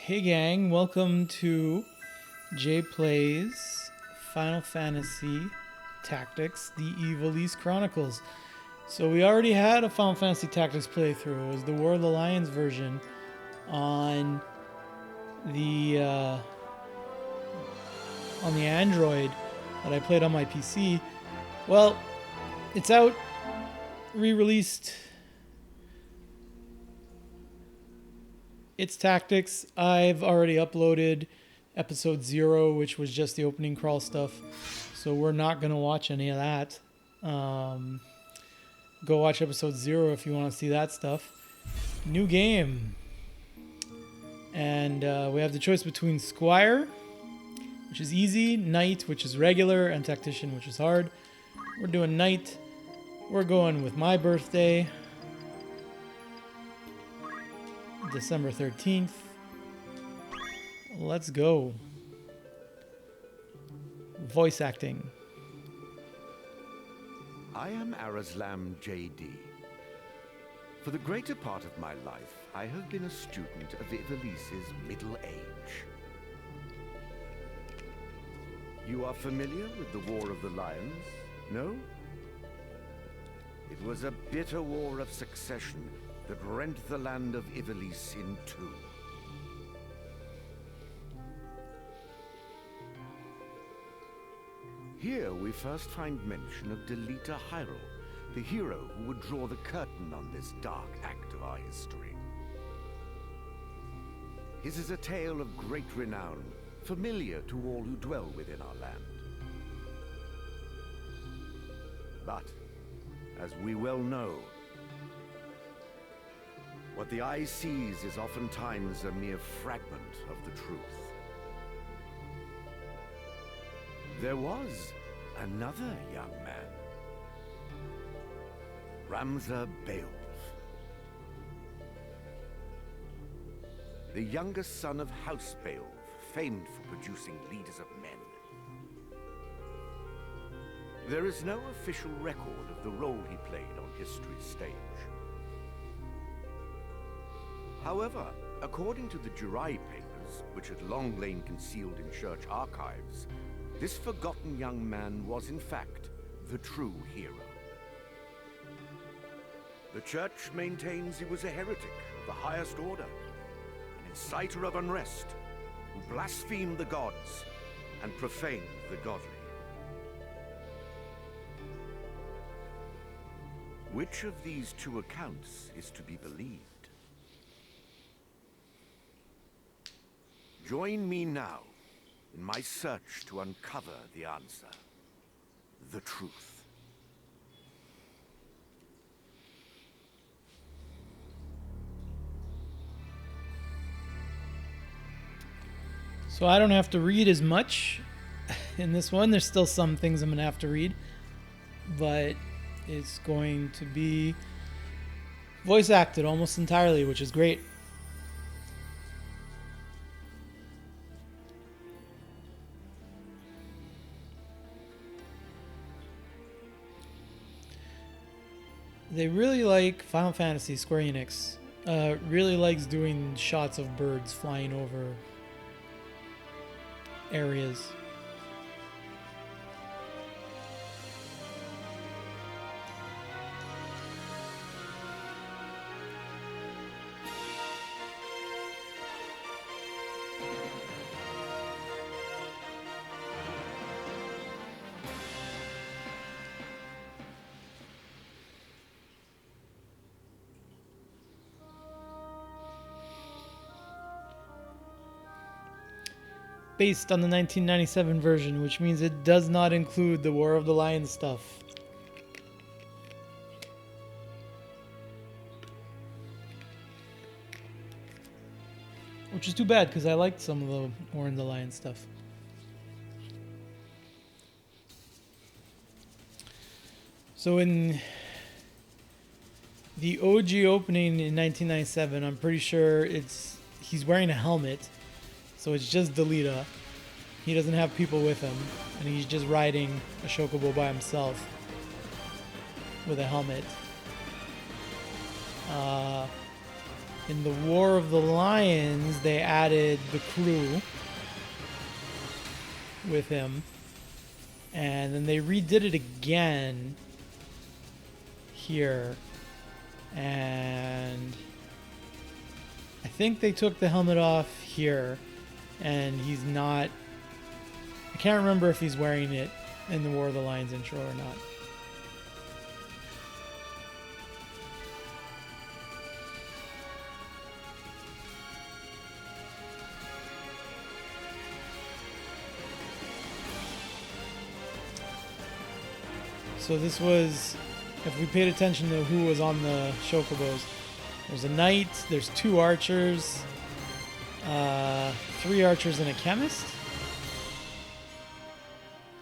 Hey gang, welcome to Jay Plays Final Fantasy Tactics, the Ivalice Chronicles. So we already had a Final Fantasy Tactics playthrough. It was the War of the Lions version on the Android that I played on my PC. Well, it's out, re-released. It's Tactics. I've already uploaded episode 0, which was just the opening crawl stuff. So we're not going to watch any of that. Go watch episode 0 if you want to see that stuff. New game. And we have the choice between Squire, which is easy, Knight, which is regular, and Tactician, which is hard. We're doing Knight. We're going with my birthday. December 13th. Let's go. Voice acting. I am Arazlam J.D. For the greater part of my life, I have been a student of Ivalice's middle age. You are familiar with the War of the Lions, no? It was a bitter war of succession that rent the land of Ivalice in two. Here we first find mention of Delita Hyrule, the hero who would draw the curtain on this dark act of our history. His is a tale of great renown, familiar to all who dwell within our land. But, as we well know, what the eye sees is oftentimes a mere fragment of the truth. There was another young man, Ramza Beowulf, the youngest son of House Beowulf, famed for producing leaders of men. There is no official record of the role he played on history's stage. However, according to the Jirai papers, which had long lain concealed in church archives, this forgotten young man was in fact the true hero. The church maintains he was a heretic of the highest order, an inciter of unrest, who blasphemed the gods and profaned the godly. Which of these two accounts is to be believed? Join me now in my search to uncover the answer, the truth. So I don't have to read as much in this one. There's still some things I'm going to have to read, but it's going to be voice acted almost entirely, which is great. They really like Final Fantasy. Square Enix really likes doing shots of birds flying over areas. Based on the 1997 version, which means it does not include the War of the Lions stuff. Which is too bad, because I liked some of the War of the Lions stuff. So in the OG opening in 1997, I'm pretty sure he's wearing a helmet. So it's just Delita. He doesn't have people with him, and he's just riding a chocobo by himself with a helmet. In the War of the Lions, they added the crew with him. And then they redid it again here. And I think they took the helmet off here. And he's not... I can't remember if he's wearing it in the War of the Lions intro or not. So this was, if we paid attention to who was on the Chocobos, there's a knight, there's 2 archers, 3 archers and a chemist.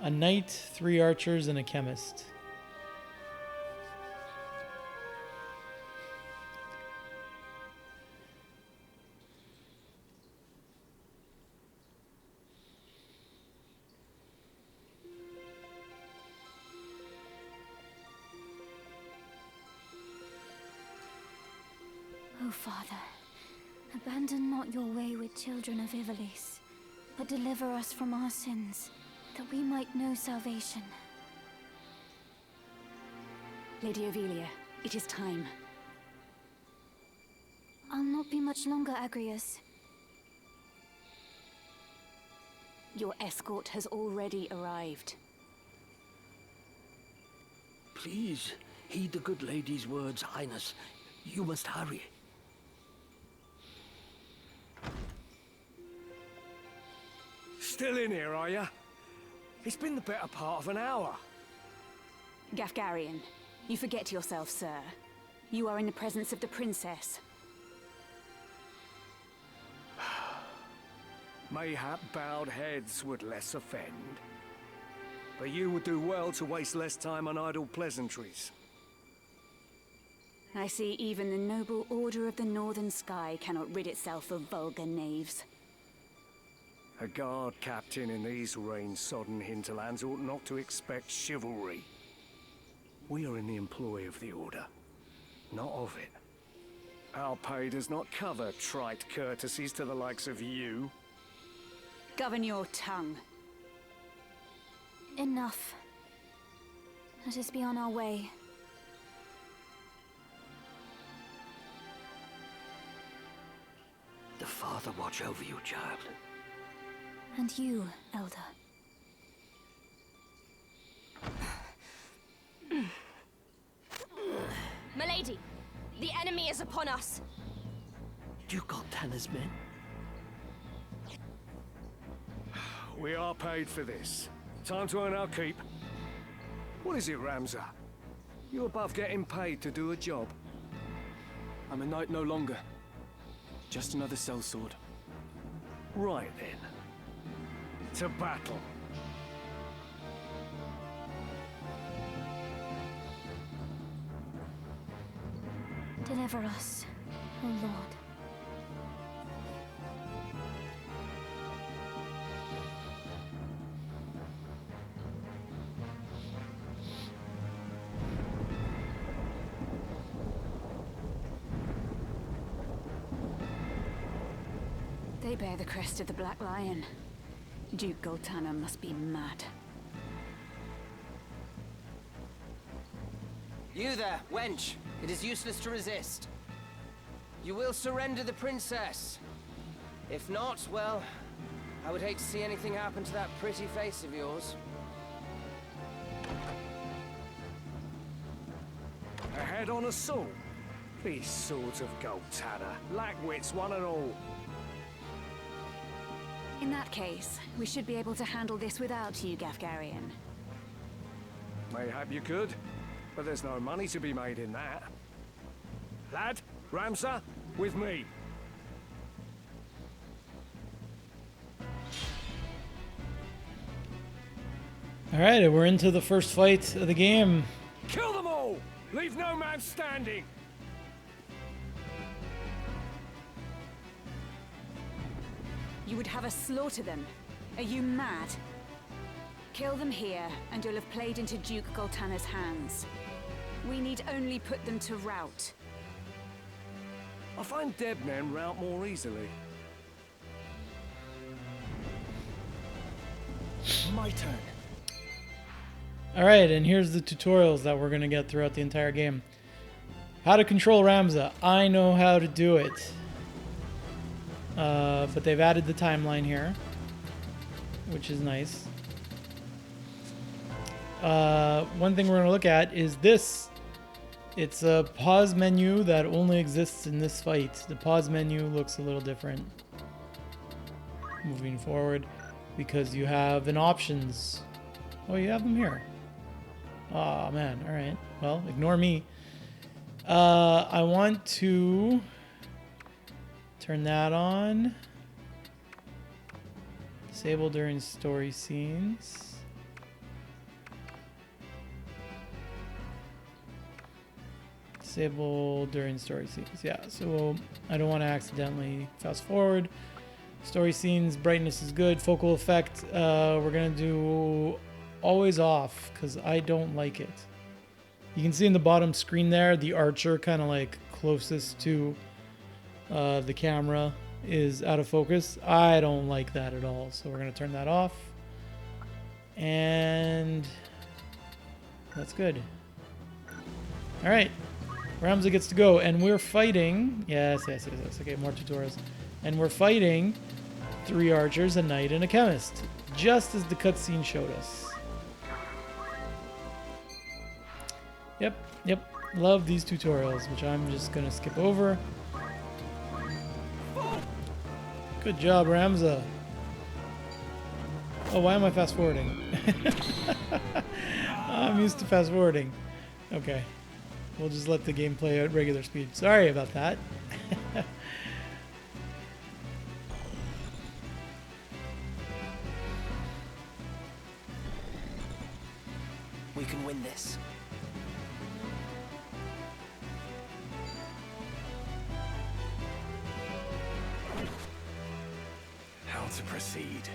A knight, 3 archers, and a chemist. O Father, abandon not your wayward children of Ivalice, but deliver us from our sins, that we might know salvation. Lady Ovelia, it is time. I'll not be much longer, Agrius. Your escort has already arrived. Please, heed the good lady's words, Highness. You must hurry. Still in here, are ya? It's been the better part of an hour. Gafgarian, you forget yourself, sir. You are in the presence of the princess. Mayhap bowed heads would less offend. But you would do well to waste less time on idle pleasantries. I see even the noble Order of the Northern Sky cannot rid itself of vulgar knaves. A guard captain in these rain-sodden hinterlands ought not to expect chivalry. We are in the employ of the Order, not of it. Our pay does not cover trite courtesies to the likes of you. Govern your tongue. Enough. Let us be on our way. The Father watch over you, child. And you, Elder. Milady, the enemy is upon us. You got Tanner's men? We are paid for this. Time to earn our keep. What is it, Ramza? You above getting paid to do a job? I'm a knight no longer. Just another sellsword. Right then. To battle. Deliver us, O Lord. They bear the crest of the Black Lion. Duke Goltana must be mad. You there, wench. It is useless to resist. You will surrender the princess. If not, well, I would hate to see anything happen to that pretty face of yours. A head-on assault? These swords of Goltana lack wits, one and all. In that case, we should be able to handle this without you, Gafgarian. Mayhap you could, but there's no money to be made in that. Lad, Ramza, with me. All right, we're into the first fight of the game. Kill them all! Leave no man standing! You would have us slaughter them? Are you mad? Kill them here, and you'll have played into Duke Goltana's hands. We need only put them to rout. I find dead men rout more easily. My turn. Alright, and here's the tutorials that we're going to get throughout the entire game. How to control Ramza. I know how to do it. But they've added the timeline here, which is nice. One thing we're going to look at is this. It's a pause menu that only exists in this fight. The pause menu looks a little different moving forward because you have an options. Oh, you have them here. Oh man, all right. Well, ignore me. I want to turn that on. Disable during story scenes. Disable during story scenes. Yeah, so I don't want to accidentally fast forward. Story scenes, brightness is good. Focal effect, we're going to do always off because I don't like it. You can see in the bottom screen there, the archer kind of like closest to the camera is out of focus. I don't like that at all. So we're going to turn that off. And that's good. All right. Ramza gets to go, and we're fighting. Yes. Okay, more tutorials. And we're fighting 3 archers, a knight, and a chemist, just as the cutscene showed us. Yep. Love these tutorials, which I'm just gonna skip over. Good job, Ramza. Oh, why am I fast forwarding? I'm used to fast forwarding. Okay. We'll just let the game play at regular speed. Sorry about that. We can win this. How to proceed?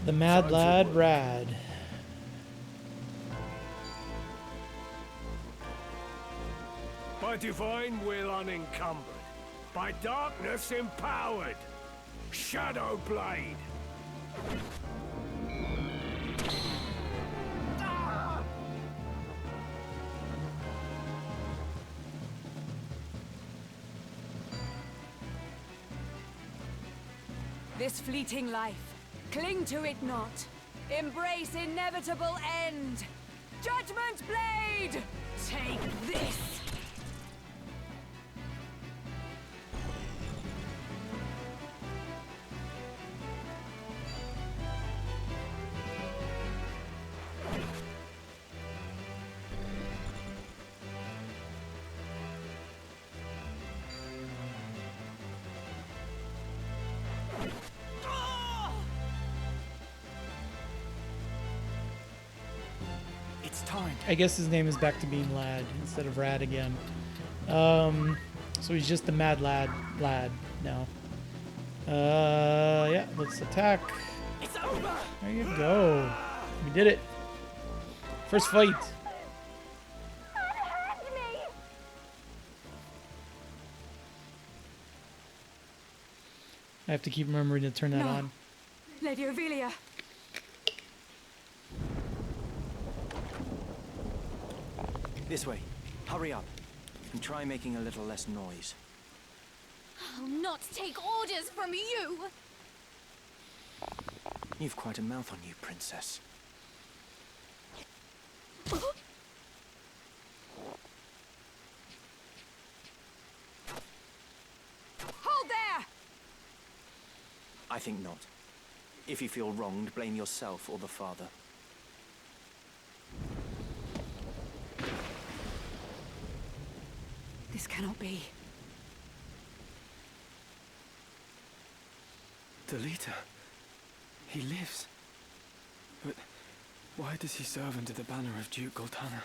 The Mad Lad Rad. By divine will unencumbered, by darkness empowered. Shadow Blade. This fleeting life, cling to it not. Embrace inevitable end. Judgment Blade! Take this! It's time. I guess his name is back to being Lad instead of Rad again. So he's just the Mad Lad now. Yeah, let's attack. It's over. There you go. We did it. First fight. I have to keep remembering to turn that No. on. Lady Ophelia. This way. Hurry up. And try making a little less noise. I'll not take orders from you! You've quite a mouth on you, Princess. Hold there! I think not. If you feel wronged, blame yourself or the father. This cannot be. Delita. He lives. But why does he serve under the banner of Duke Goltana?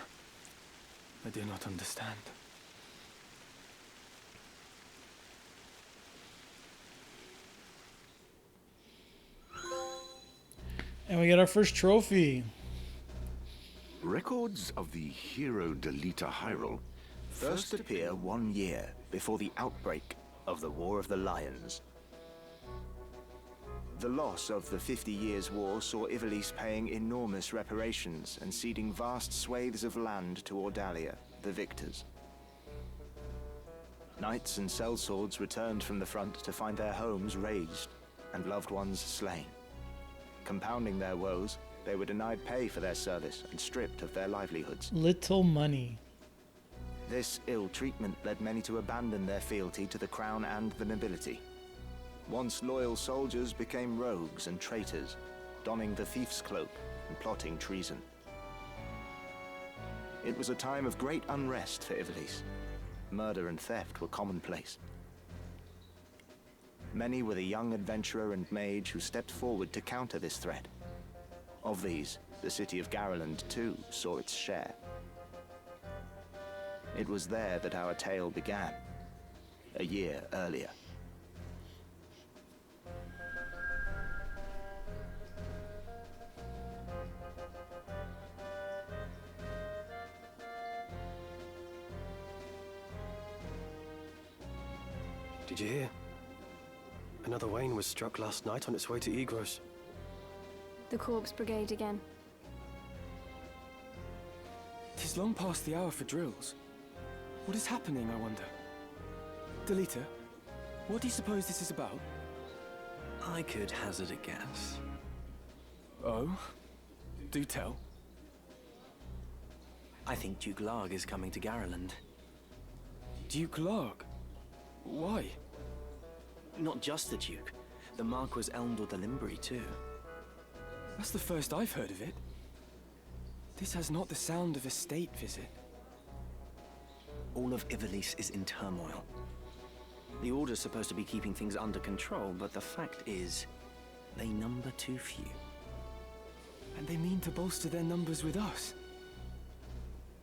I do not understand. And we get our first trophy. Records of the hero Delita Hyrule First appear 1 year before the outbreak of the War of the Lions. The loss of the 50 Years' War saw Ivalice paying enormous reparations and ceding vast swathes of land to Ordalia, the victors. Knights and sellswords returned from the front to find their homes razed and loved ones slain. Compounding their woes, they were denied pay for their service and stripped of their livelihoods. Little money. This ill treatment led many to abandon their fealty to the crown and the nobility. Once loyal soldiers became rogues and traitors, donning the thief's cloak and plotting treason. It was a time of great unrest for Ivalice. Murder and theft were commonplace. Many were the young adventurer and mage who stepped forward to counter this threat. Of these, the city of Garland too saw its share. It was there that our tale began, a year earlier. Did you hear? Another Wayne was struck last night on its way to Egros. The Corpse Brigade again. 'Tis long past the hour for drills. What is happening, I wonder? Delita, what do you suppose this is about? I could hazard a guess. Oh? Do tell. I think Duke Larg is coming to Garland. Duke Larg? Why? Not just the Duke. The Marquis Elmdor the Limbri, too. That's the first I've heard of it. This has not the sound of a state visit. All of Ivalice is in turmoil. The Order's supposed to be keeping things under control, but the fact is, they number too few. And they mean to bolster their numbers with us.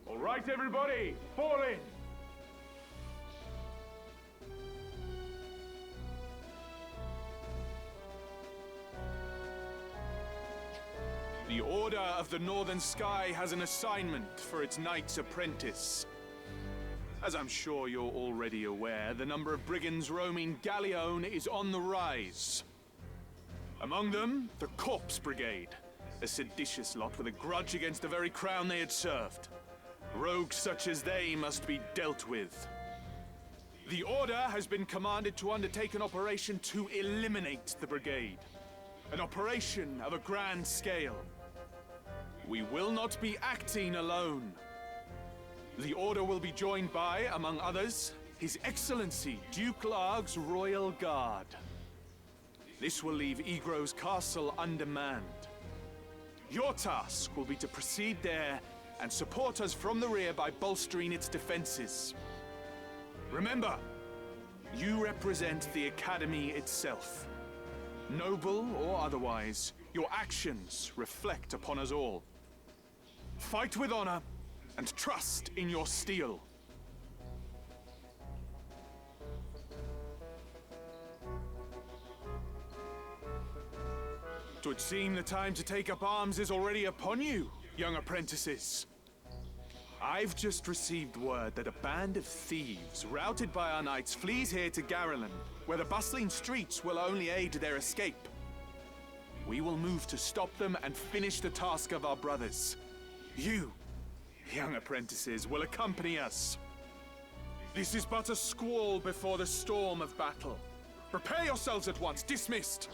All right, everybody, fall in! The Order of the Northern Sky has an assignment for its Knight's Apprentice. As I'm sure you're already aware, the number of brigands roaming Galleon is on the rise. Among them, the Corpse Brigade, a seditious lot with a grudge against the very crown they had served. Rogues such as they must be dealt with. The Order has been commanded to undertake an operation to eliminate the brigade. An operation of a grand scale. We will not be acting alone. The Order will be joined by, among others, His Excellency Duke Larg's Royal Guard. This will leave Egros Castle undermanned. Your task will be to proceed there and support us from the rear by bolstering its defenses. Remember, you represent the Academy itself. Noble or otherwise, your actions reflect upon us all. Fight with honor and trust in your steel. Twould seem the time to take up arms is already upon you, young apprentices. I've just received word that a band of thieves, routed by our knights, flees here to Garland, where the bustling streets will only aid their escape. We will move to stop them and finish the task of our brothers. You, young apprentices, will accompany us. This is but a squall before the storm of battle. Prepare yourselves at once. Dismissed.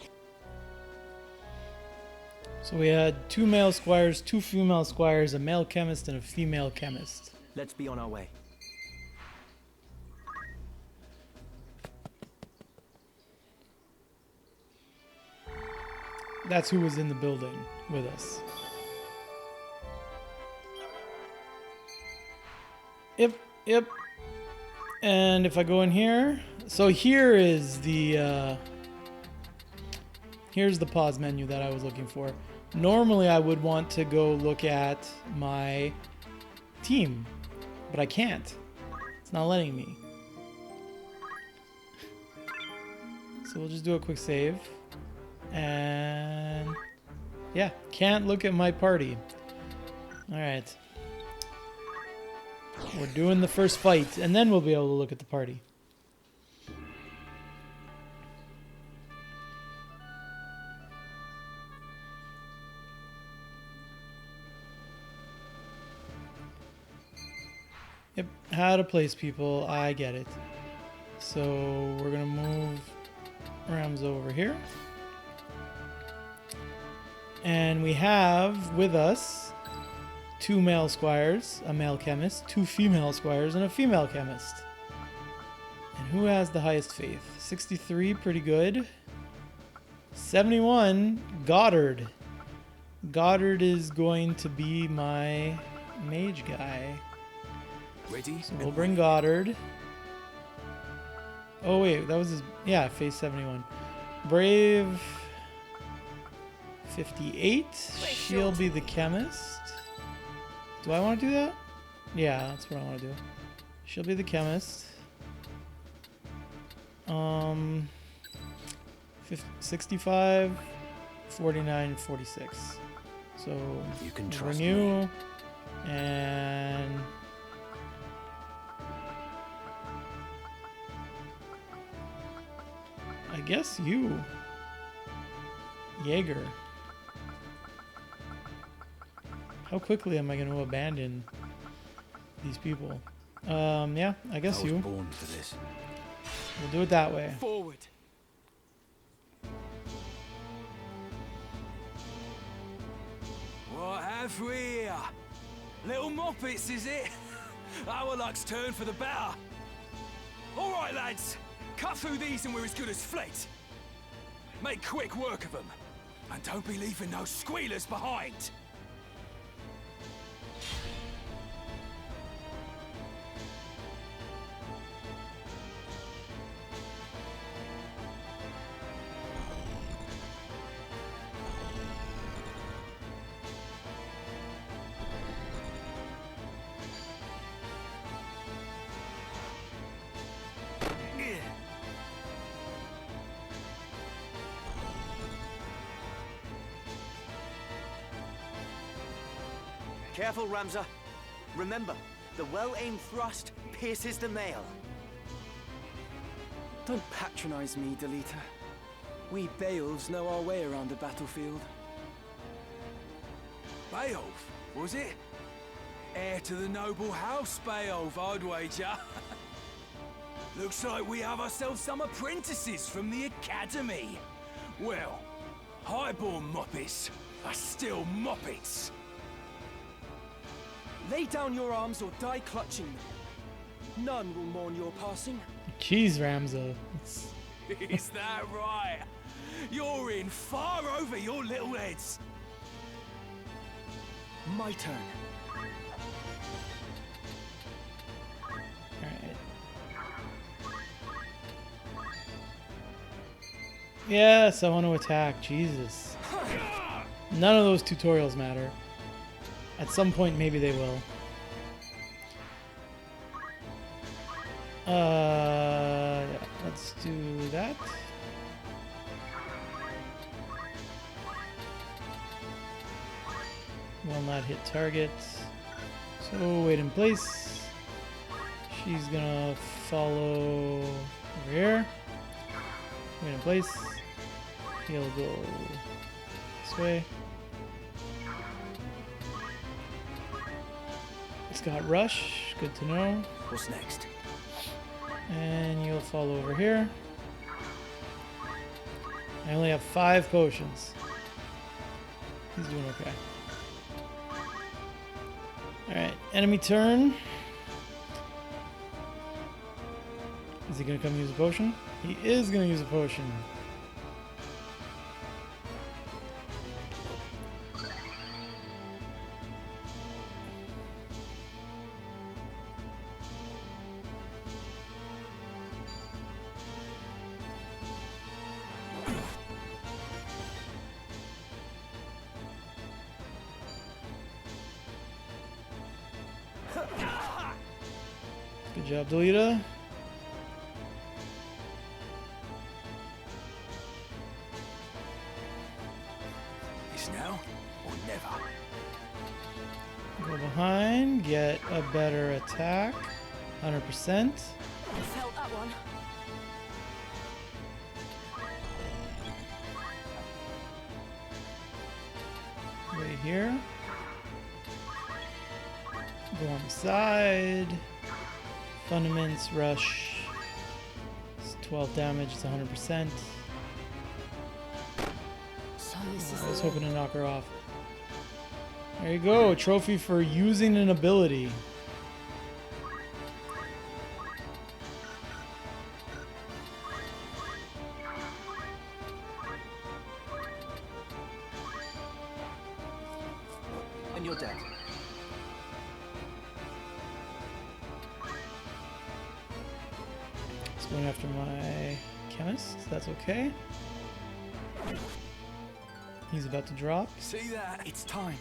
So we had 2 male squires, 2 female squires, a male chemist, and a female chemist. Let's be on our way. That's who was in the building with us. Yep. And if I go in here, so here is the here's the pause menu that I was looking for. Normally I would want to go look at my team, but I can't. It's not letting me. So we'll just do a quick save. And yeah, can't look at my party. Alright. We're doing the first fight, and then we'll be able to look at the party. Yep, how to place people, I get it. So we're gonna move Rams over here. And we have with us 2 male squires, a male chemist, 2 female squires, and a female chemist. And who has the highest faith? 63, pretty good. 71, Goddard. Goddard is going to be my mage guy. Ready? So we'll bring Goddard. Oh wait, that was his, yeah, phase 71. Brave 58. She'll be the chemist. Do I want to do that? Yeah, that's what I want to do. She'll be the chemist. 65, 49, 46. So You can trust renew me. and I guess you, Jaeger. How quickly am I going to abandon these people? Yeah, I guess I was you. born for this. We'll do it that way. Forward. What have we here? Little moppets, is it? Our luck's turned for the better. All right, lads. Cut through these and we're as good as fled. Make quick work of them. And don't be leaving no squealers behind. Careful, Ramza. Remember, the well-aimed thrust pierces the mail. Don't patronize me, Delita. We Beowulfs know our way around the battlefield. Beowulf, was it? Heir to the noble house, Beowulf, I'd wager. Looks like we have ourselves some apprentices from the academy. Well, highborn moppets are still moppets. Lay down your arms or die clutching them. None will mourn your passing. Jeez, Ramza. Is that right? You're in far over your little heads. My turn. Alright. Yes, I want to attack. Jesus. None of those tutorials matter. At some point, maybe they will. Yeah, let's do that. Will not hit target. So wait in place. She's gonna follow over here. Wait in place. He'll go this way. It's got rush. Good to know. What's next? And you'll fall over here. I only have 5 potions. He's doing okay. Alright, enemy turn. Is he gonna come use a potion? He is gonna use a potion. Good job, Delita. It's now or never. Go behind, get a better attack. 100%. Felt that one. Right here. Go on the side. Fundaments, rush. It's 12 damage, it's 100%. So this is I was hoping to knock her off. There you go, trophy for using an ability. And you're dead. It's going after my chemist, that's okay. He's about to drop. See that? It's time.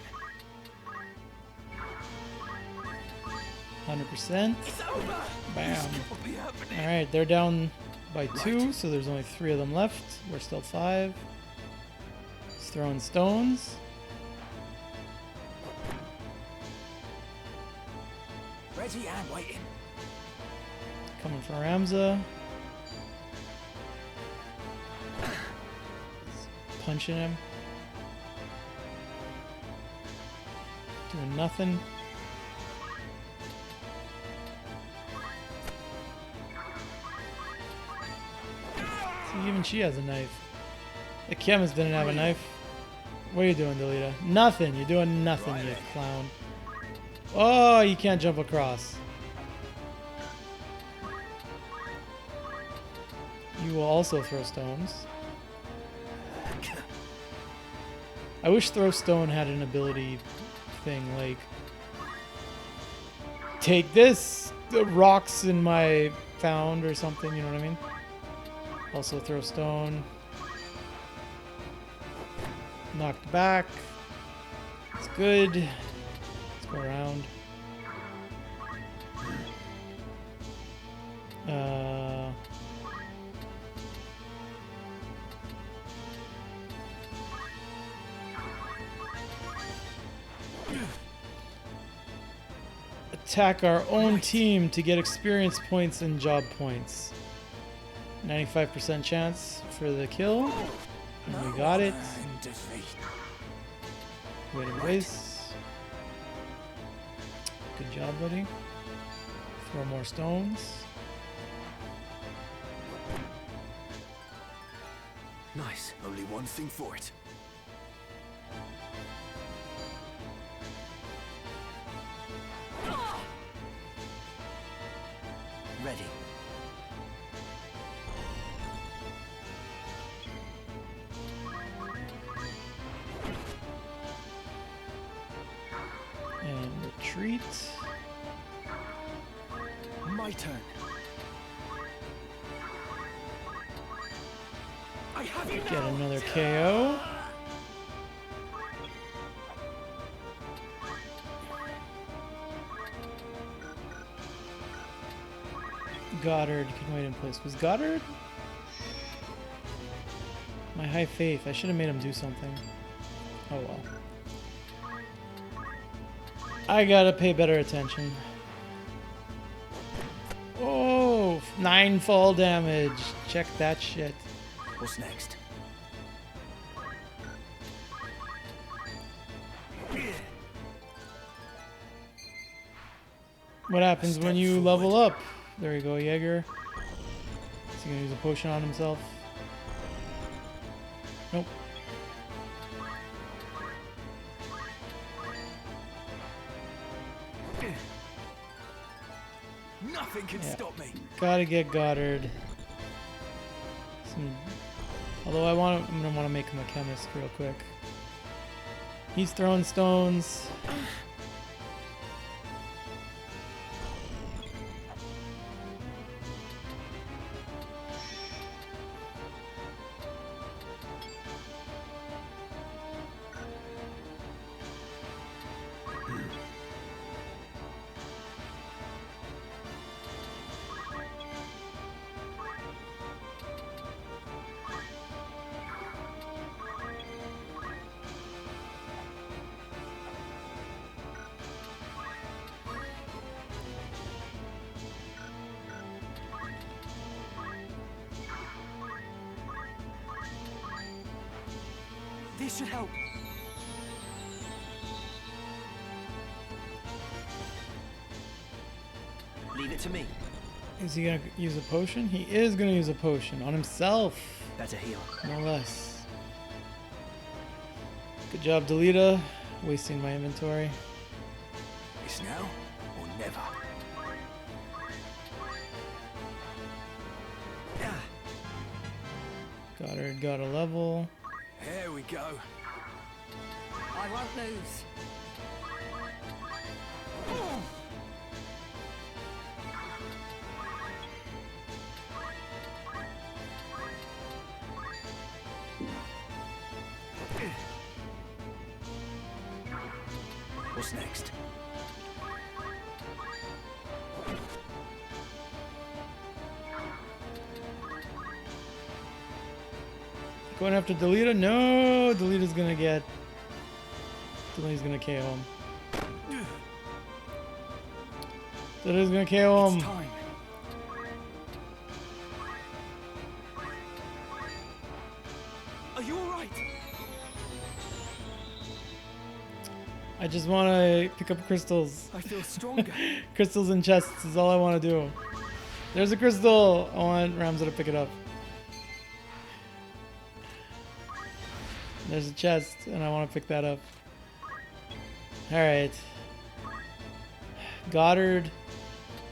100%. It's over. Bam. What'll be happening? Alright, they're down by 2, so there's only 3 of them left. We're still 5. He's throwing stones. Ready and waiting. Coming for Ramza. Punching him. Doing nothing. See, even she has a knife. The chemist didn't have a knife. What are you doing, Delita? Nothing. You're doing nothing, you clown. Oh, you can't jump across. You will also throw stones. I wish throw stone had an ability thing like take this, the rocks in my found or something, you know what I mean? Also throw stone. Knocked back. It's good. Let's go around. Attack our own team to get experience points and job points. 95% chance for the kill. And we got it. Wait a race. Good job, buddy. Throw more stones. Nice. Only one thing for it. Ready. And retreat. My turn. I have you Get now. another KO. Goddard can wait in place. Was Goddard? My high faith. I should have made him do something. Oh well. I gotta pay better attention. Oh, 9 fall damage. Check that shit. What's next? What happens when you level up? There you go, Jaeger. Is he gonna use a potion on himself? Nope. Nothing can Yeah. stop me. Gotta get Goddard. Although I'm gonna want to make him a chemist real quick. He's throwing stones. This should help. Leave it to me. Is he gonna use a potion? He is gonna use a potion on himself. Better heal. No less. Good job, Delita. Wasting my inventory. It's now or never. Goddard got a level. There we go. I won't lose. What's next? Going after Delita? No! Delita's gonna get... Delita's gonna KO him. Delita's gonna KO him. It's time. Are you alright? I just want to pick up crystals. I feel stronger. Crystals and chests is all I want to do. There's a crystal. I want Ramza to pick it up. There's a chest, and I want to pick that up. Alright. Goddard,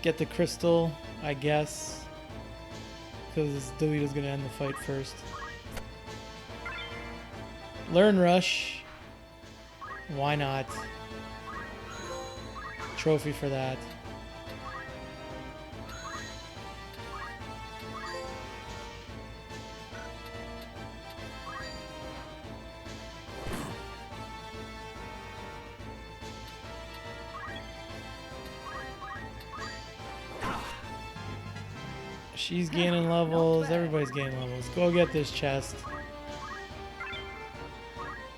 get the crystal, I guess. Because Delita's going to end the fight first. Learn Rush. Why not? Trophy for that. She's gaining levels. Everybody's gaining levels. Go get this chest.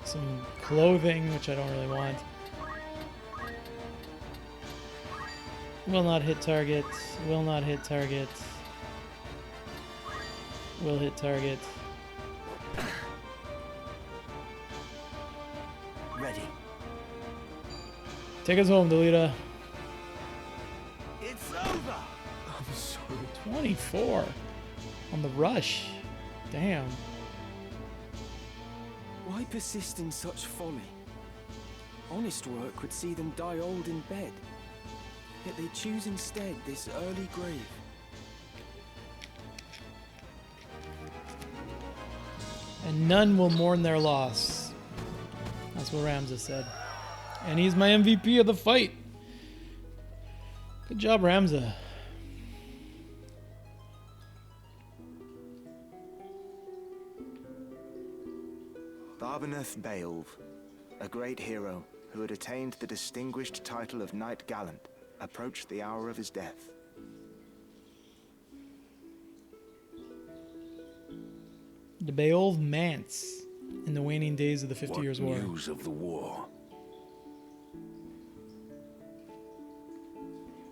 Some clothing, which I don't really want. Will not hit target. Will not hit target. Will hit target. Ready. Take us home, Delita. It's over. I'm sorry. 24 on the rush. Damn. Why persist in such folly? Honest work would see them die old in bed. Yet they choose instead this early grave. And none will mourn their loss. That's what Ramza said. And he's my MVP of the fight. Good job, Ramza. Barbeneth Beowulf, a great hero who had attained the distinguished title of Knight Gallant, approached the hour of his death. The Beowulf Manse in the waning days of the 50 Years' War. News of the war?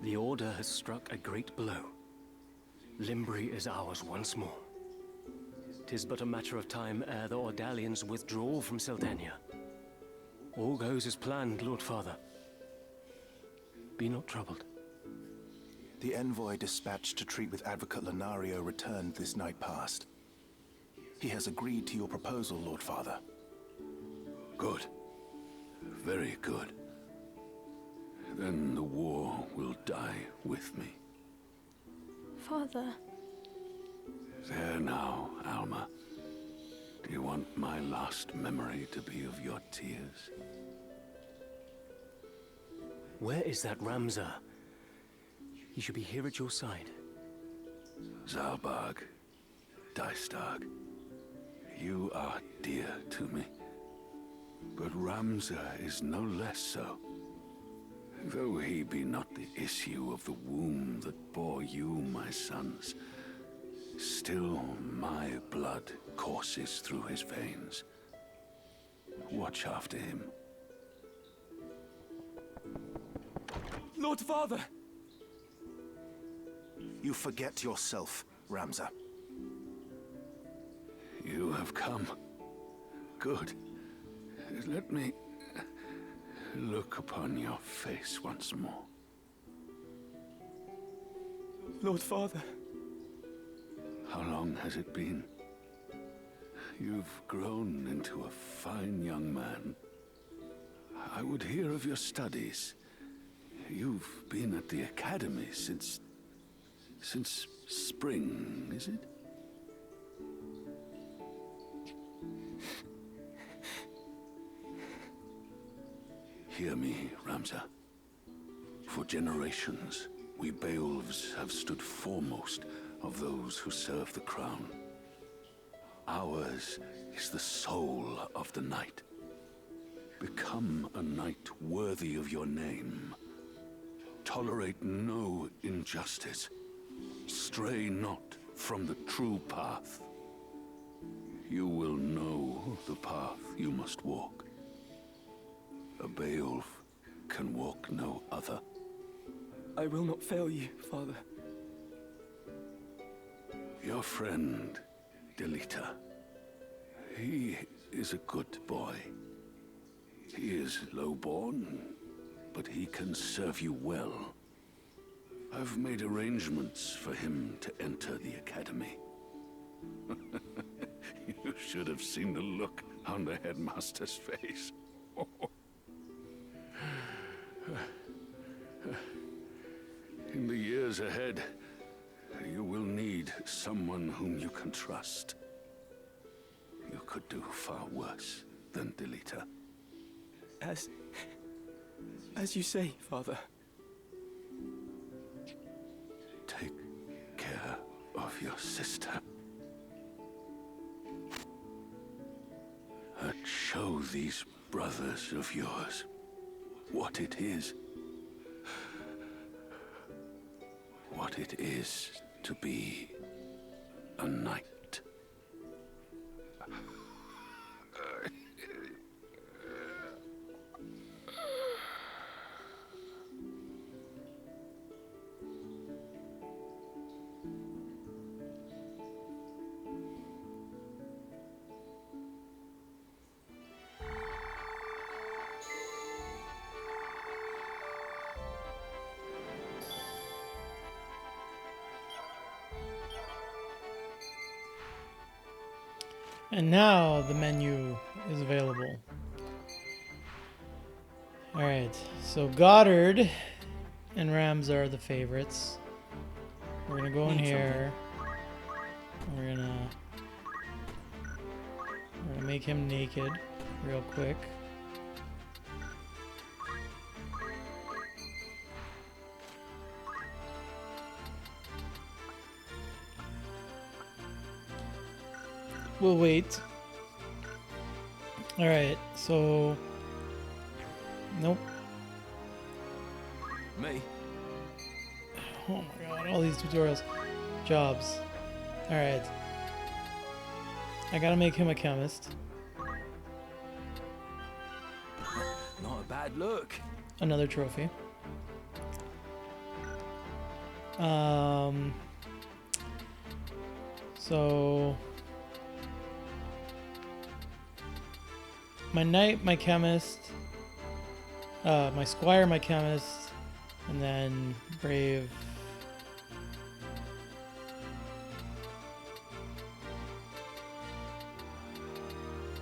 The Order has struck a great blow. Limbri is ours once more. 'Tis but a matter of time ere the Ordalians withdraw from Sildania. All goes as planned, Lord Father. Be not troubled. The envoy dispatched to treat with Advocate Lenario returned this night past. He has agreed to your proposal, Lord Father. Good. Very good. Then the war will die with me. Father. There now, Alma. Do you want my last memory to be of your tears? Where is that Ramza? He should be here at your side. Zalbarg, Dystag, you are dear to me. But Ramza is no less so. Though he be not the issue of the womb that bore you, my sons, still my blood courses through his veins. Watch after him. Lord Father! You forget yourself, Ramza. You have come. Good. Let me look upon your face once more. Lord Father. How long has it been? You've grown into a fine young man. I would hear of your studies. You've been at the academy since spring, is it? Hear me, Ramza. For generations, we Beowulfs have stood foremost of those who serve the crown. Ours is the soul of the night. Become a knight worthy of your name. Tolerate no injustice. Stray not from the true path. You will know the path you must walk. A Beowulf can walk no other. I will not fail you, Father. Your friend, Delita. He is a good boy. He is low-born, but he can serve you well. I've made arrangements for him to enter the academy. You should have seen the look on the headmaster's face. In the years ahead, you will need someone whom you can trust. You could do far worse than Delita. As you say, Father. Take care of your sister. And show these brothers of yours what it is. What it is to be a knight. And now the menu is available. Alright, so Goddard and Rams are the favorites. We're gonna go in here. We're gonna make him naked real quick. We'll wait. Alright, so... Nope. Me? Oh my god, all these tutorials. Jobs. Alright. I gotta make him a chemist. Not a bad look. Another trophy. So... My knight, my chemist, my squire, my chemist, and then brave.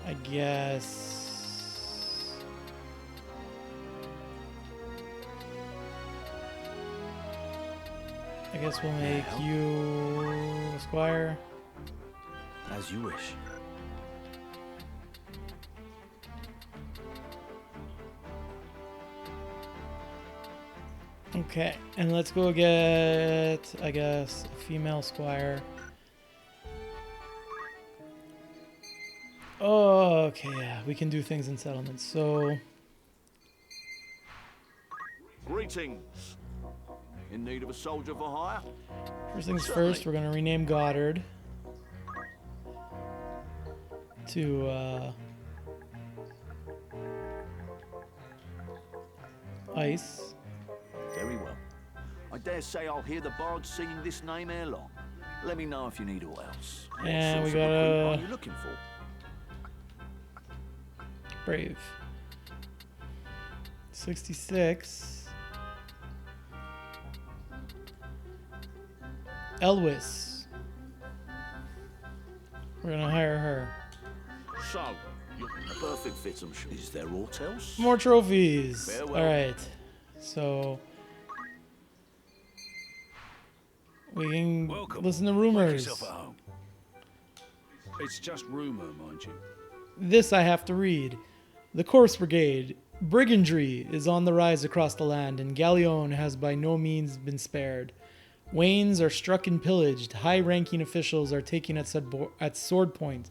I guess. We'll make you a squire. As you wish. Okay, and let's go get, I guess, a female squire. Oh, okay, yeah, we can do things in settlements. So, Greetings. In need of a soldier for hire? first things Certainly. first, we're gonna rename Goddard to Ice. Very well. I dare say I'll hear the bards singing this name ere long. Let me know if you need all else. What And we sorts of recruit gotta- are you looking for? Brave. 66. Elwis. We're gonna hire her. So, you're a perfect fit, I'm sure. Is there aught else? More trophies. Farewell. All right. So we can listen to rumors. Yourself at home. It's just rumor, mind you. This I have to read. The Corpse Brigade. Brigandry is on the rise across the land, and Galleon has by no means been spared. Wains are struck and pillaged. High-ranking officials are taken at sword point.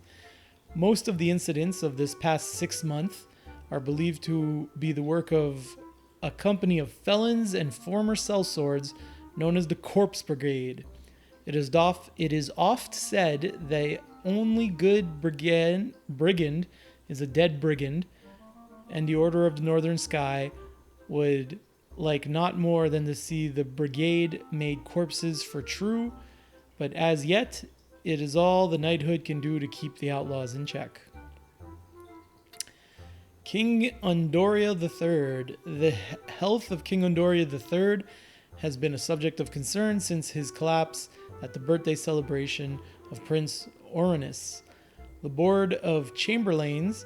Most of the incidents of this past 6 months are believed to be the work of a company of felons and former sellswords known as the Corpse Brigade. It is oft said the only good brigand is a dead brigand, and the Order of the Northern Sky would like not more than to see the brigade made corpses for true, but as yet, it is all the knighthood can do to keep the outlaws in check. King Undoria III. The health of King Undoria III has been a subject of concern since his collapse at the birthday celebration of Prince Oranus. The Board of Chamberlains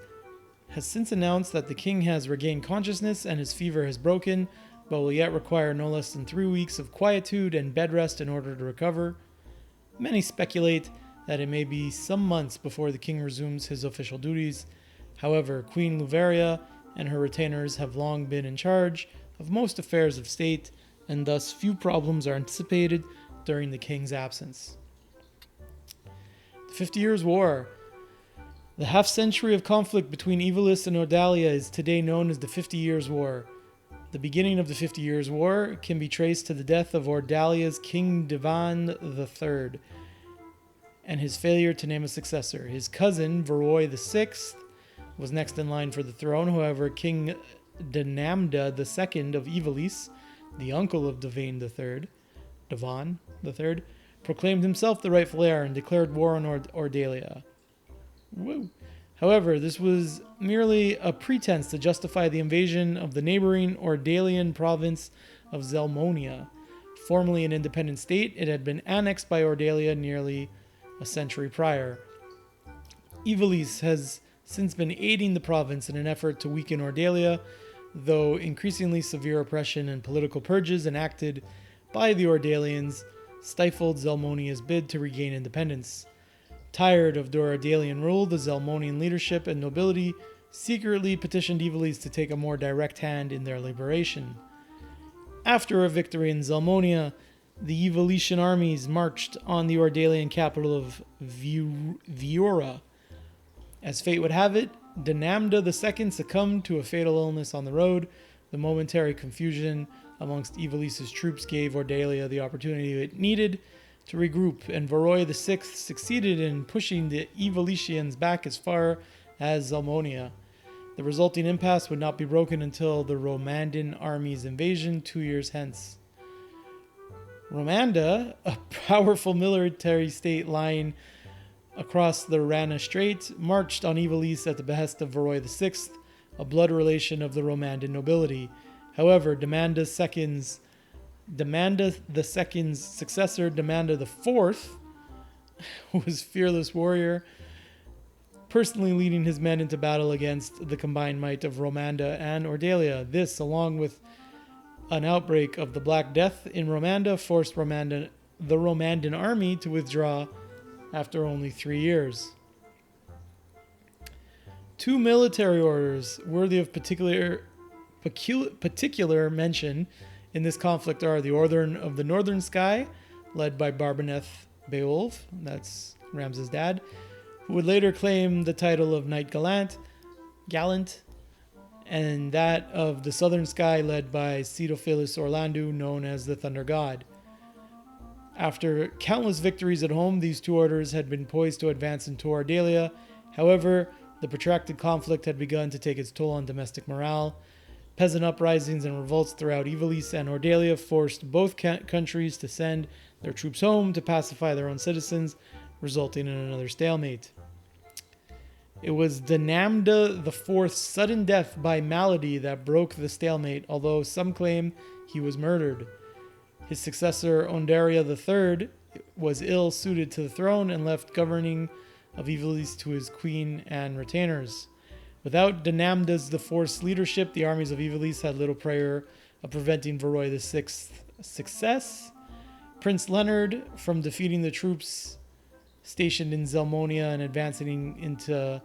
has since announced that the king has regained consciousness and his fever has broken, but will yet require no less than 3 weeks of quietude and bed rest in order to recover. Many speculate that it may be some months before the king resumes his official duties. However, Queen Luveria and her retainers have long been in charge of most affairs of state, and thus few problems are anticipated during the king's absence. The 50 Years' War. The half-century of conflict between Ivalice and Ordalia is today known as the 50 Years' War. The beginning of the 50 Years' War can be traced to the death of Ordalia's King Divan III and his failure to name a successor. His cousin, Varroy VI, was next in line for the throne. However, King Denamda II of Ivalice, the uncle of Divan III, proclaimed himself the rightful heir and declared war on Ordalia. Woo. However, this was merely a pretense to justify the invasion of the neighboring Ordalian province of Zelmonia. Formerly an independent state, it had been annexed by Ordalia nearly a century prior. Ivalice has since been aiding the province in an effort to weaken Ordalia, though increasingly severe oppression and political purges enacted by the Ordalians stifled Zelmonia's bid to regain independence. Tired of Ordalian rule, the Zelmonian leadership and nobility secretly petitioned Ivalice to take a more direct hand in their liberation. After a victory in Zelmonia, the Ivalician armies marched on the Ordalian capital of Viura. As fate would have it, Denamda II succumbed to a fatal illness on the road. The momentary confusion amongst Ivalice's troops gave Ordalia the opportunity it needed to regroup, and Varroy VI succeeded in pushing the Ivalicians back as far as Zelmonia. The resulting impasse would not be broken until the Romandan army's invasion 2 years hence. Romanda, a powerful military state lying across the Rana Strait, marched on Ivalice at the behest of Varroy VI, a blood relation of the Romandan nobility. However, Demanda II's successor, Demanda IV, was fearless warrior, personally leading his men into battle against the combined might of Romanda and Ordalia. This, along with an outbreak of the Black Death in Romanda, forced the Romandan army to withdraw after only 3 years. 2 military orders worthy of particular mention in this conflict are the Order of the Northern Sky, led by Barbaneth Beowulf, that's Ramses' dad, who would later claim the title of Knight Gallant, and that of the Southern Sky, led by Cedophilus Orlandu, known as the Thunder God. After countless victories at home, these 2 orders had been poised to advance into Ordalia. However, the protracted conflict had begun to take its toll on domestic morale. Peasant uprisings and revolts throughout Ivalice and Ordalia forced both countries to send their troops home to pacify their own citizens, resulting in another stalemate. It was Danamda IV's sudden death by malady that broke the stalemate, although some claim he was murdered. His successor, Ondaria III, was ill-suited to the throne and left governing of Ivalice to his queen and retainers. Without Danamda's IV's leadership, the armies of Ivalice had little prayer of preventing Varroy VI's success. Prince Leonard, from defeating the troops stationed in Zelmonia and advancing into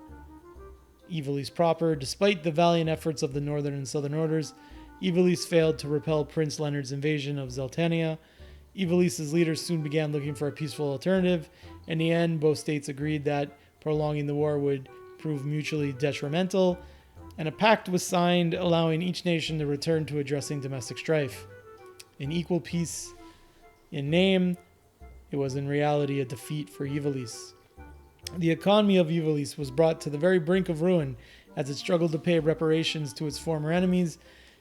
Ivalice proper, despite the valiant efforts of the northern and southern orders, Ivalice failed to repel Prince Leonard's invasion of Zeltania. Ivalice's leaders soon began looking for a peaceful alternative. In the end, both states agreed that prolonging the war would prove mutually detrimental, and a pact was signed allowing each nation to return to addressing domestic strife. In equal peace in name, it was in reality a defeat for Ivalice. The economy of Ivalice was brought to the very brink of ruin as it struggled to pay reparations to its former enemies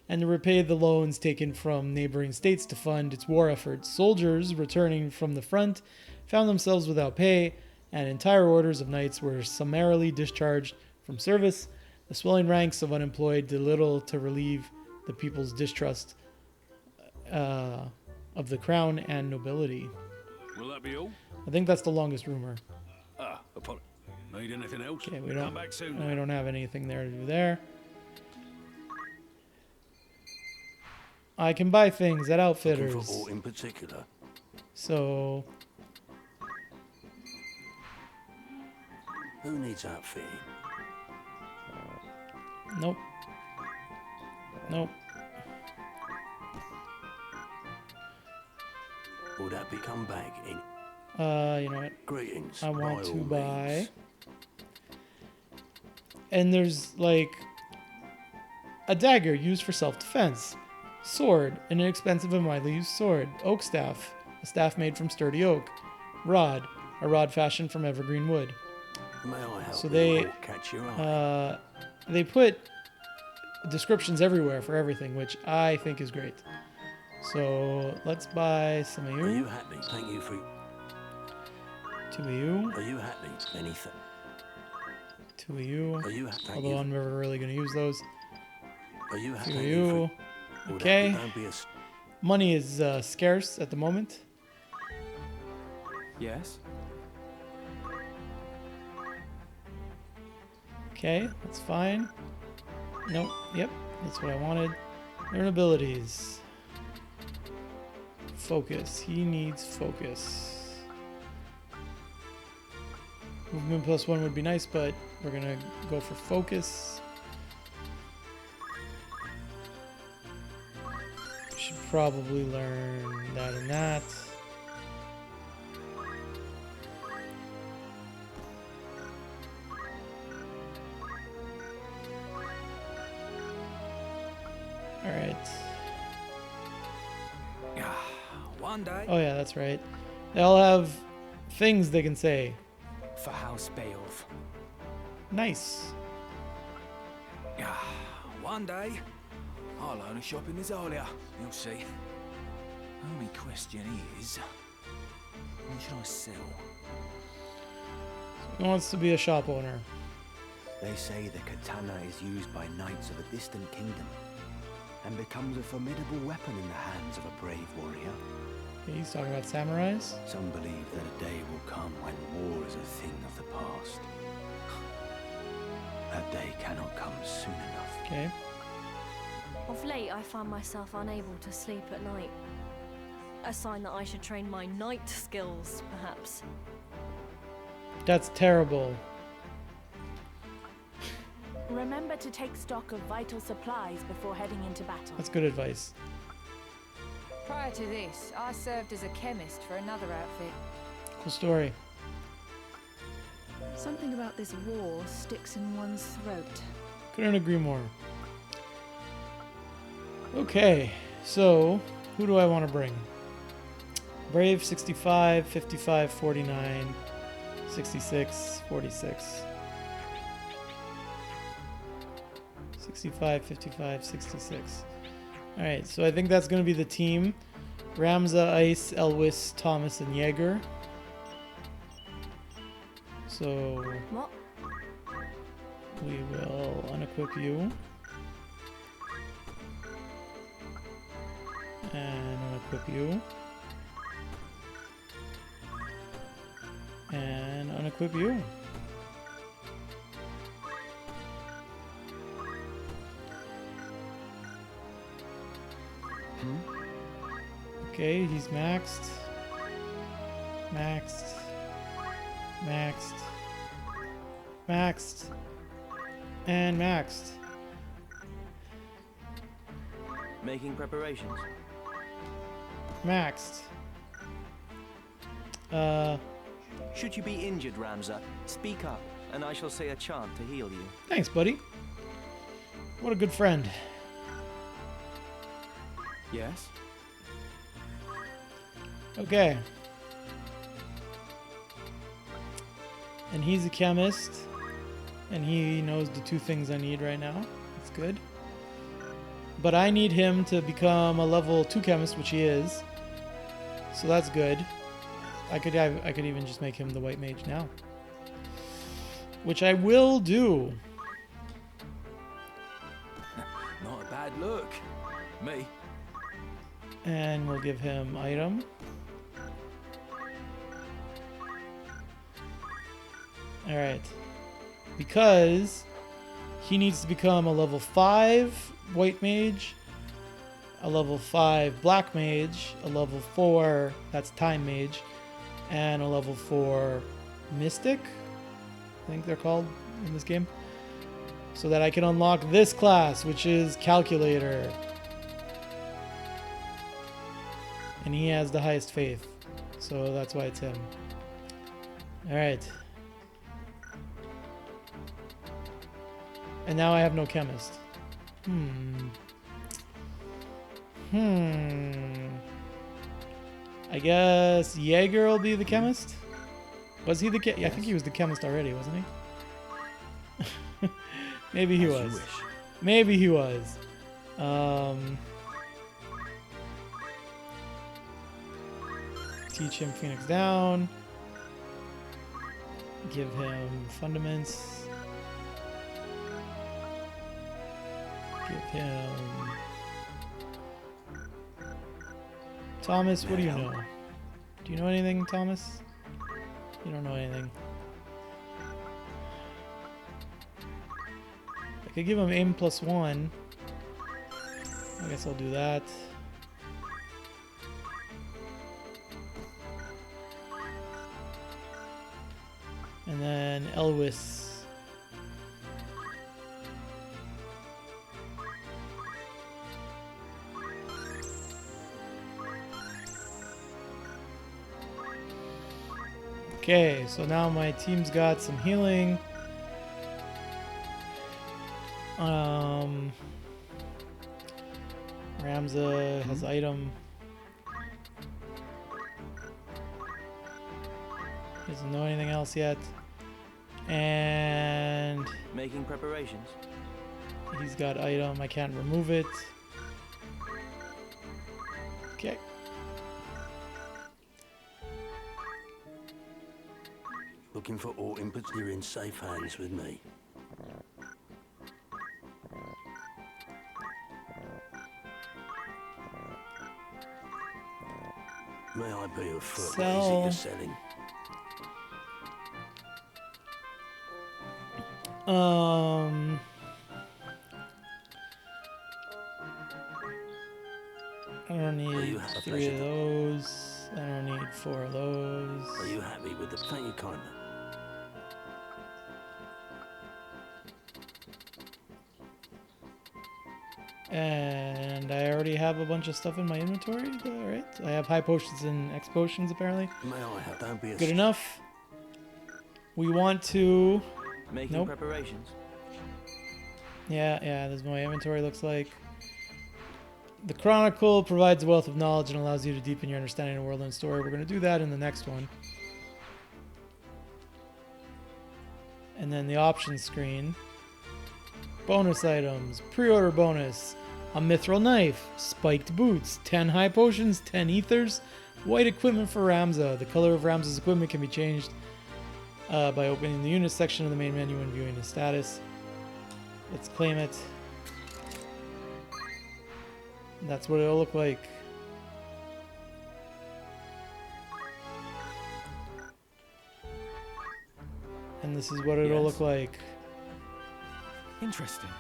and to repay the loans taken from neighboring states to fund its war efforts. Soldiers returning from the front found themselves without pay, and entire orders of knights were summarily discharged from service. The swelling ranks of unemployed did little to relieve the people's distrust of the crown and nobility. Will that be all? I think that's the longest rumor. Need anything else? Okay, we Come back soon. don't have anything there to do there. I can buy things at Outfitters. Looking for aught in particular? So Who needs outfitting? nope. Nope. Will that be come back in? You know what? Greetings. I want by to all buy. means. And there's like a dagger used for self-defense, sword, an inexpensive and widely used sword, oak staff, a staff made from sturdy oak, rod, a rod fashioned from evergreen wood. May I help So you they or catch your eye? they put descriptions everywhere for everything, which I think is great. So let's buy some of you. Are you happy? Thank you for. Two of you. Are you happy? Anything? Two of you. Are you happy? Although I'm never really going to use those. Are you happy? Two of you. Okay. Money is scarce at the moment. Yes? Okay, that's fine. Nope. Yep, that's what I wanted. Learn abilities. Focus. He needs focus. Movement +1 would be nice, but we're gonna go for focus. Should probably learn that and that. All right. One day. Oh yeah, that's right. They all have things they can say. For House Beowulf. Nice. One day, I'll own a shop in Azalia. You'll see. Only question is, what should I sell? He wants to be a shop owner. They say the katana is used by knights of a distant kingdom and becomes a formidable weapon in the hands of a brave warrior. Okay, he's talking about samurais. Some believe that a day will come when war is a thing of the past. That day cannot come soon enough. Okay. Of late, I find myself unable to sleep at night. A sign that I should train my knight skills, perhaps. That's terrible. Remember to take stock of vital supplies before heading into battle. That's good advice. Prior to this, I served as a chemist for another outfit. Cool story. Something about this war sticks in one's throat. Couldn't agree more. Okay, so who do I want to bring? Brave 65, 55, 49, 66, 46. 65, 55, 66. Alright, so I think that's going to be the team. Ramza, Ice, Elwis, Thomas, and Jaeger. So... What? We will unequip you. And unequip you. And unequip you. Okay, he's maxed. Maxed. Maxed. Maxed. And maxed. Making preparations. Maxed. Should you be injured, Ramza, speak up, and I shall say a chant to heal you. Thanks, buddy. What a good friend. Yes? Okay. And he's a chemist. And he knows the two things I need right now. That's good. But I need him to become a level 2 chemist, which he is. So that's good. I could even just make him the white mage now. Which I will do. Not a bad look. Me. And we'll give him item. Alright. Because he needs to become a level 5 white mage, a level 5 black mage, a level 4, that's time mage, and a level 4 mystic, I think they're called in this game. So that I can unlock this class, which is calculator. And he has the highest faith. So that's why it's him. Alright. And now I have no chemist. I guess Jaeger will be the chemist? Was he the I think he was the chemist already, wasn't he? Maybe he was. Maybe he was. Teach him Phoenix Down. Give him Fundaments. Give him... Thomas, what do you know? Do you know anything, Thomas? You don't know anything. I could give him aim +1. I guess I'll do that. And then Elwis. Okay, so now my team's got some healing. Ramza has item. Doesn't know anything else yet. And making preparations. He's got item. I can't remove it. Okay. Looking for all inputs, you're in safe hands with me. May I be of foot? What is it you're selling? I don't need 3 of those. I don't need 4 of those. Are you happy with the... Thank you kindly. And I already have a bunch of stuff in my inventory, right? I have high potions and X potions, apparently. May I have... Don't be a... Good enough. We want to... Making preparations. Yeah, this is what my inventory looks like. The Chronicle provides a wealth of knowledge and allows you to deepen your understanding of the world and story. We're going to do that in the next one. And then the options screen. Bonus items. Pre-order bonus. A mithril knife. Spiked boots. 10 high potions. 10 ethers. White equipment for Ramza. The color of Ramza's equipment can be changed by opening the unit section of the main menu and viewing his status. Let's claim it. That's what it'll look like. And this is what it'll look like. Interesting.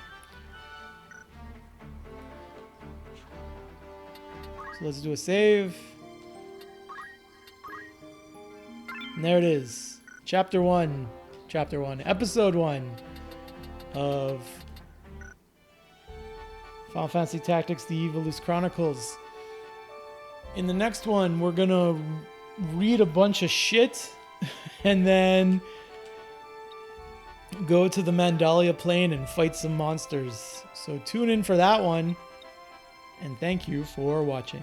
So let's do a save. And there it is. Chapter 1. Episode 1 of Final Fantasy Tactics, the Ivalice Chronicles. In the next one, we're gonna read a bunch of shit and then go to the Mandalia Plain and fight some monsters. So tune in for that one, and thank you for watching.